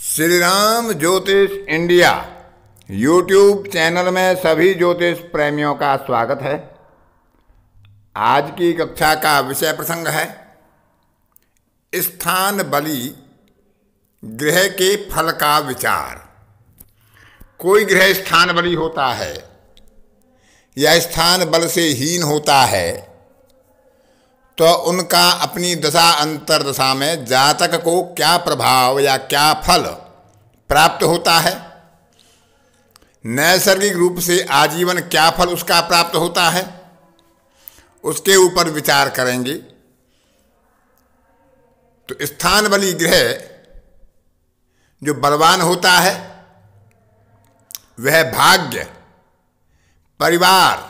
श्री राम ज्योतिष India YouTube channel में सभी ज्योतिष प्रेमियों का स्वागत है। आज की कक्षा का विषय प्रसंग है स्थान बली ग्रह के फल का विचार। कोई ग्रह स्थान बली होता है या स्थान बल से हीन होता है तो उनका अपनी दशा अंतर दशा में जातक को क्या प्रभाव या क्या फल प्राप्त होता है, नैसर्गिक रूप से आजीवन क्या फल उसका प्राप्त होता है, उसके ऊपर विचार करेंगे। तो स्थान बली ग्रह जो बलवान होता है वह भाग्य, परिवार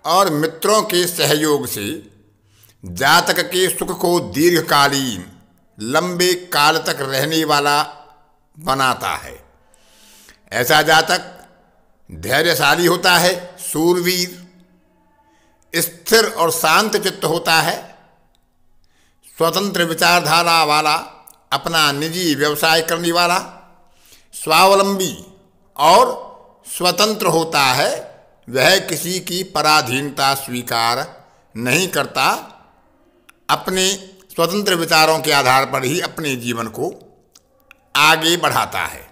और मित्रों के सहयोग से जातक के सुख को दीर्घकालीन लंबे काल तक रहने वाला बनाता है। ऐसा जातक धैर्यशाली होता है, शूरवीर, स्थिर और शांत चित्त होता है, स्वतंत्र विचारधारा वाला, अपना निजी व्यवसाय करने वाला, स्वावलंबी और स्वतंत्र होता है। वह किसी की पराधीनता स्वीकार नहीं करता, अपने स्वतंत्र विचारों के आधार पर ही अपने जीवन को आगे बढ़ाता है।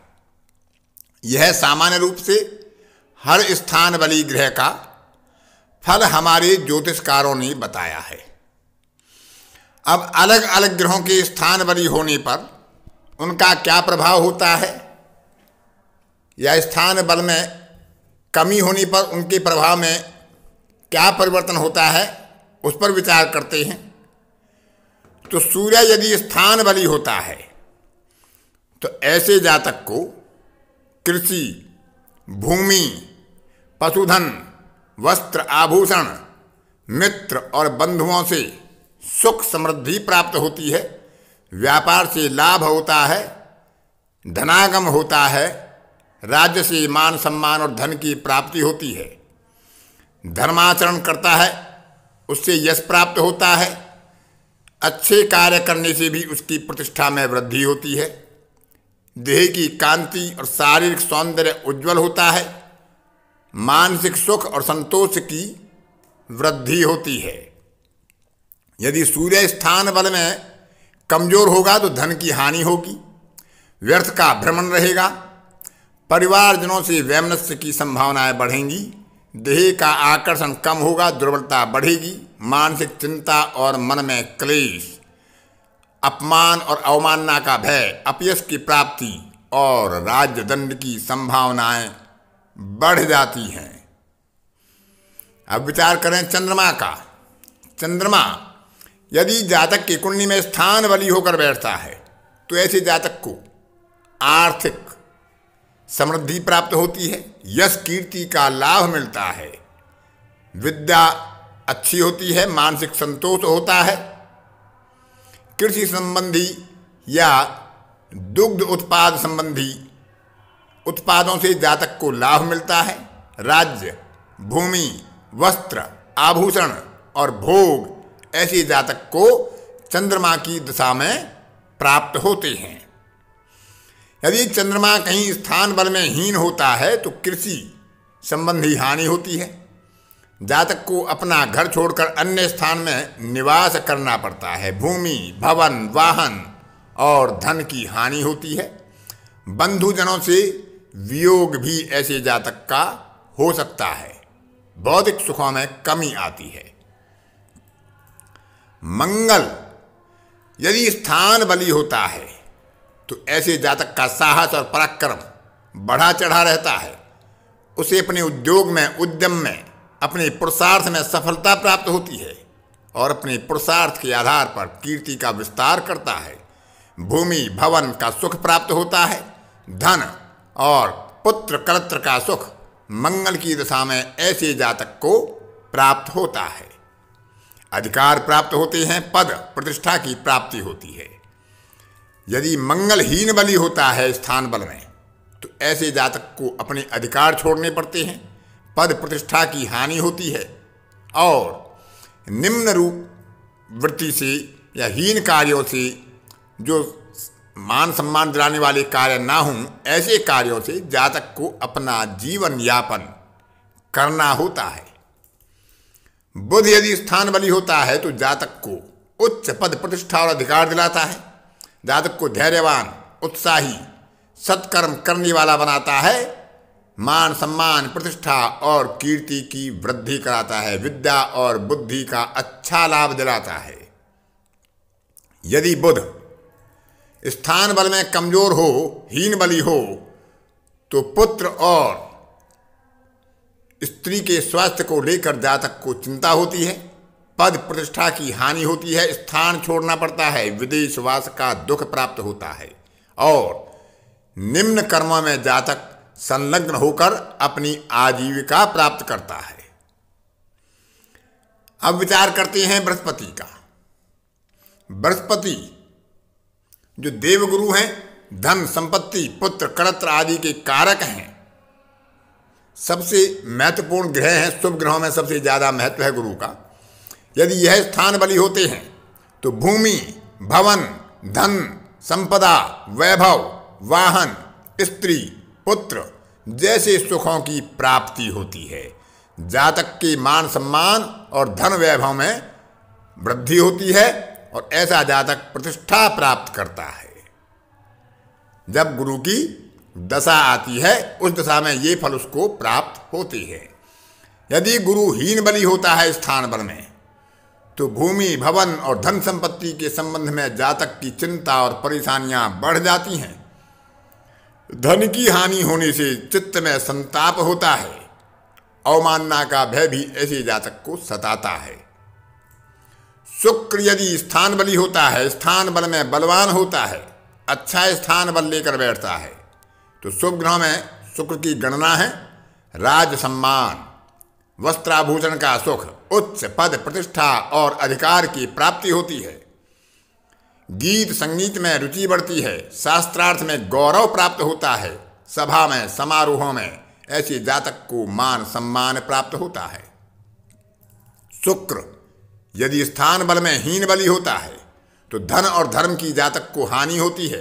यह सामान्य रूप से हर स्थान बली ग्रह का फल हमारे ज्योतिषकारों ने बताया है। अब अलग अलग ग्रहों के स्थान बली होने पर उनका क्या प्रभाव होता है या स्थान बल में कमी होने पर उनके प्रभाव में क्या परिवर्तन होता है, उस पर विचार करते हैं। तो सूर्य यदि स्थान बली होता है तो ऐसे जातक को कृषि, भूमि, पशुधन, वस्त्र, आभूषण, मित्र और बंधुओं से सुख समृद्धि प्राप्त होती है, व्यापार से लाभ होता है, धनागम होता है, राज्य से मान सम्मान और धन की प्राप्ति होती है, धर्माचरण करता है उससे यश प्राप्त होता है, अच्छे कार्य करने से भी उसकी प्रतिष्ठा में वृद्धि होती है, देह की कांति और शारीरिक सौंदर्य उज्जवल होता है, मानसिक सुख और संतोष की वृद्धि होती है। यदि सूर्य स्थान बल में कमजोर होगा तो धन की हानि होगी, व्यर्थ का भ्रमण रहेगा, परिवारजनों से वैमनस्य की संभावनाएं बढ़ेंगी, देह का आकर्षण कम होगा, दुर्बलता बढ़ेगी, मानसिक चिंता और मन में क्लेश, अपमान और अवमानना का भय, अपयश की प्राप्ति और राज्य दंड की संभावनाएं बढ़ जाती हैं। अब विचार करें चंद्रमा का। चंद्रमा यदि जातक की कुंडली में स्थान बली होकर बैठता है तो ऐसे जातक को आर्थिक समृद्धि प्राप्त होती है, यश कीर्ति का लाभ मिलता है, विद्या अच्छी होती है, मानसिक संतोष होता है, कृषि संबंधी या दुग्ध उत्पाद संबंधी उत्पादों से जातक को लाभ मिलता है, राज्य, भूमि, वस्त्र, आभूषण और भोग ऐसे जातक को चंद्रमा की दशा में प्राप्त होते हैं। यदि चंद्रमा कहीं स्थान बल में हीन होता है तो कृषि संबंधी हानि होती है, जातक को अपना घर छोड़कर अन्य स्थान में निवास करना पड़ता है, भूमि, भवन, वाहन और धन की हानि होती है, बंधुजनों से वियोग भी ऐसे जातक का हो सकता है, भौतिक सुखों में कमी आती है। मंगल यदि स्थान बली होता है तो ऐसे जातक का साहस और पराक्रम बढ़ा चढ़ा रहता है, उसे अपने उद्योग में, उद्यम में, अपने पुरुषार्थ में सफलता प्राप्त होती है और अपने पुरुषार्थ के आधार पर कीर्ति का विस्तार करता है, भूमि, भवन का सुख प्राप्त होता है, धन और पुत्र कलत्र का सुख मंगल की दशा में ऐसे जातक को प्राप्त होता है, अधिकार प्राप्त होते हैं, पद प्रतिष्ठा की प्राप्ति होती है। यदि मंगलहीन बली होता है स्थान बल में तो ऐसे जातक को अपने अधिकार छोड़ने पड़ते हैं, पद प्रतिष्ठा की हानि होती है और निम्न रूप वृत्ति से या हीन कार्यों से जो मान सम्मान दिलाने वाले कार्य ना हों, ऐसे कार्यों से जातक को अपना जीवन यापन करना होता है। बुध यदि स्थान बली होता है तो जातक को उच्च पद प्रतिष्ठा और अधिकार दिलाता है, जातक को धैर्यवान, उत्साही, सत्कर्म करने वाला बनाता है, मान सम्मान, प्रतिष्ठा और कीर्ति की वृद्धि कराता है, विद्या और बुद्धि का अच्छा लाभ दिलाता है। यदि बुध स्थान बल में कमजोर हो, हीन बली हो, तो पुत्र और स्त्री के स्वास्थ्य को लेकर जातक को चिंता होती है, पद प्रतिष्ठा की हानि होती है, स्थान छोड़ना पड़ता है, विदेशवास का दुख प्राप्त होता है और निम्न कर्मों में जातक संलग्न होकर अपनी आजीविका प्राप्त करता है। अब विचार करते हैं बृहस्पति का। बृहस्पति जो देवगुरु हैं, धन, संपत्ति, पुत्र, कड़त्र आदि के कारक हैं, सबसे महत्वपूर्ण ग्रह हैं। शुभ ग्रहों में सबसे ज़्यादा महत्व है गुरु का। यदि यह स्थान बली होते हैं तो भूमि, भवन, धन, संपदा, वैभव, वाहन, स्त्री, पुत्र जैसे सुखों की प्राप्ति होती है। जातक के मान सम्मान और धन वैभव में वृद्धि होती है और ऐसा जातक प्रतिष्ठा प्राप्त करता है। जब गुरु की दशा आती है उस दशा में ये फल उसको प्राप्त होते हैं। यदि गुरु हीन बली होता है स्थान बल में तो भूमि, भवन और धन संपत्ति के संबंध में जातक की चिंता और परेशानियां बढ़ जाती हैं। धन की हानि होने से चित्त में संताप होता है, अवमानना का भय भी ऐसे जातक को सताता है। शुक्र यदि स्थान बली होता है, स्थान बल में बलवान होता है, अच्छा स्थान बल लेकर बैठता है, तो शुभ ग्रहों में शुक्र की गणना है राज सम्मान, वस्त्राभूषण का सुख, उच्च पद प्रतिष्ठा और अधिकार की प्राप्ति होती है। गीत संगीत में रुचि बढ़ती है, शास्त्रार्थ में गौरव प्राप्त होता है, सभा में, समारोहों में ऐसे जातक को मान सम्मान प्राप्त होता है। शुक्र यदि स्थान बल में हीन बली होता है तो धन और धर्म की जातक को हानि होती है।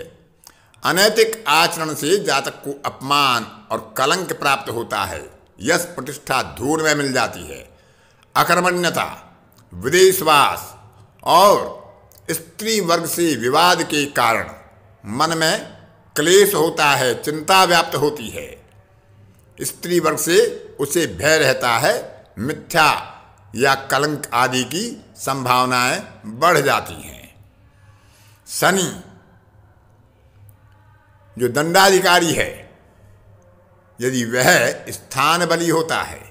अनैतिक आचरण से जातक को अपमान और कलंक प्राप्त होता है, यश प्रतिष्ठा धूल में मिल जाती है। अकर्मण्यता, विदेशवास और स्त्री वर्ग से विवाद के कारण मन में क्लेश होता है, चिंता व्याप्त होती है। स्त्री वर्ग से उसे भय रहता है, मिथ्या या कलंक आदि की संभावनाएं बढ़ जाती हैं। शनि जो दंडाधिकारी है, यदि वह स्थान बली होता है,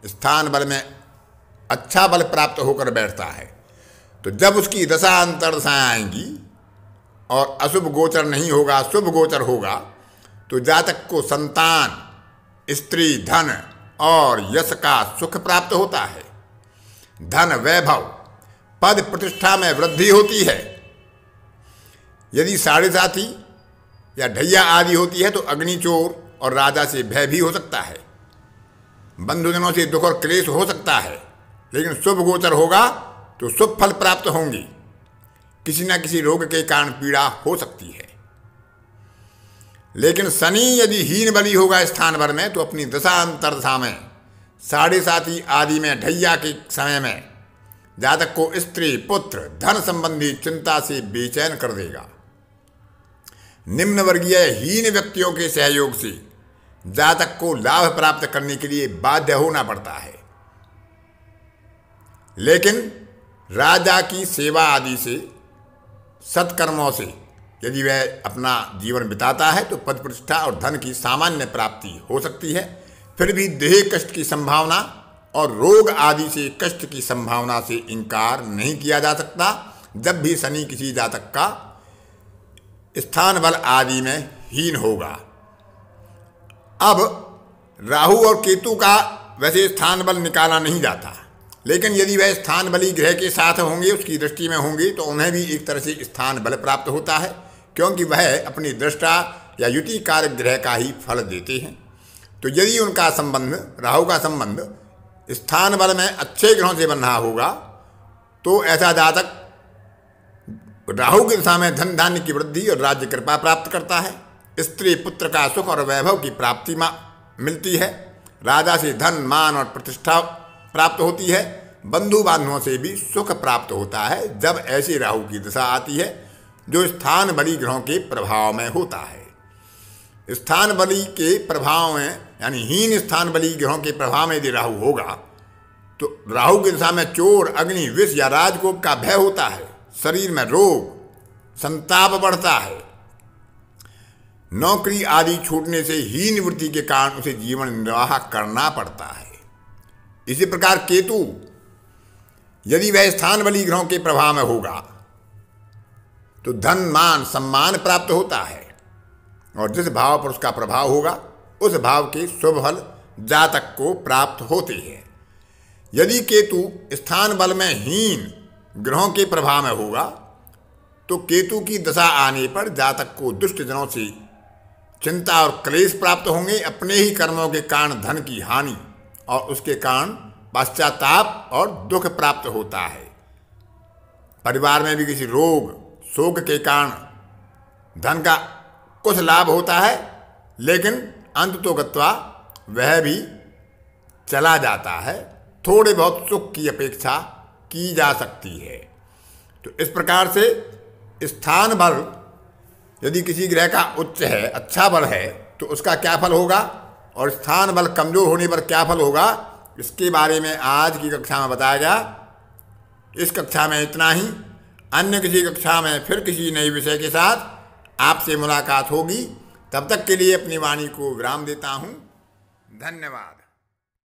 स्थान बल में अच्छा बल प्राप्त होकर बैठता है, तो जब उसकी दशा अंतर्दशाएं आएंगी और अशुभ गोचर नहीं होगा, शुभ गोचर होगा, तो जातक को संतान, स्त्री, धन और यश का सुख प्राप्त होता है। धन, वैभव, पद प्रतिष्ठा में वृद्धि होती है। यदि साढ़े साथी या ढैया आदि होती है तो अग्निचोर और राजा से भय भी हो सकता है। बंधुजनों से दुख और क्लेश हो सकता है, लेकिन शुभ गोचर होगा तो शुभ फल प्राप्त होंगे। किसी न किसी रोग के कारण पीड़ा हो सकती है। लेकिन शनि यदि हीन बली होगा स्थान भर में तो अपनी दशा अंतर्दशा में, साढ़े साथी आदि में, ढैया के समय में जातक को स्त्री, पुत्र, धन संबंधी चिंता से बेचैन कर देगा। निम्न वर्गीय हीन व्यक्तियों के सहयोग से जातक को लाभ प्राप्त करने के लिए बाध्य होना पड़ता है। लेकिन राजा की सेवा आदि से, सत्कर्मों से यदि वह अपना जीवन बिताता है तो पद प्रतिष्ठा और धन की सामान्य प्राप्ति हो सकती है। फिर भी देह कष्ट की संभावना और रोग आदि से कष्ट की संभावना से इनकार नहीं किया जा सकता जब भी शनि किसी जातक का स्थान बल आदि में हीन होगा। अब राहु और केतु का वैसे स्थान बल निकाला नहीं जाता, लेकिन यदि वह स्थान बली ग्रह के साथ होंगे, उसकी दृष्टि में होंगे, तो उन्हें भी एक तरह से स्थान बल प्राप्त होता है, क्योंकि वह अपनी दृष्टा या युति कारक ग्रह का ही फल देते हैं। तो यदि उनका संबंध, राहु का संबंध स्थान बल में अच्छे ग्रहों से बन रहा होगा तो ऐसा जातक राहु की दिशा में धन धान्य की वृद्धि और राज्य कृपा प्राप्त करता है। स्त्री पुत्र का सुख और वैभव की प्राप्ति मिलती है। राजा से धन मान और प्रतिष्ठा प्राप्त होती है। बंधु बांधवों से भी सुख प्राप्त होता है जब ऐसी राहु की दशा आती है जो स्थान बली ग्रहों के प्रभाव में होता है। स्थान बली के प्रभाव में यानी हीन स्थान बली ग्रहों के प्रभाव में यदि राहु होगा तो राहु की दिशा में चोर, अग्नि, विष या राजकोप का भय होता है। शरीर में रोग, संताप बढ़ता है। नौकरी आदि छूटने से हीन वृत्ति के कारण उसे जीवन निर्वाह करना पड़ता है। इसी प्रकार केतु यदि वह स्थान बली ग्रहों के प्रभाव में होगा तो धन मान सम्मान प्राप्त होता है और जिस भाव पर उसका प्रभाव होगा उस भाव के शुभ फल जातक को प्राप्त होते हैं। यदि केतु स्थान बल में हीन ग्रहों के प्रभाव में होगा तो केतु की दशा आने पर जातक को दुष्ट जनों से चिंता और क्लेश प्राप्त होंगे। अपने ही कर्मों के कारण धन की हानि और उसके कारण पश्चाताप और दुख प्राप्त होता है। परिवार में भी किसी रोग शोक के कारण धन का कुछ लाभ होता है लेकिन अंत तो गत्वा वह भी चला जाता है। थोड़े बहुत सुख की अपेक्षा की जा सकती है। तो इस प्रकार से स्थान बल यदि किसी ग्रह का उच्च है, अच्छा बल है, तो उसका क्या फल होगा और स्थान बल कमजोर होने पर क्या फल होगा, इसके बारे में आज की कक्षा में बताया गया। इस कक्षा में इतना ही। अन्य किसी कक्षा में फिर किसी नए विषय के साथ आपसे मुलाकात होगी। तब तक के लिए अपनी वाणी को विराम देता हूँ। धन्यवाद।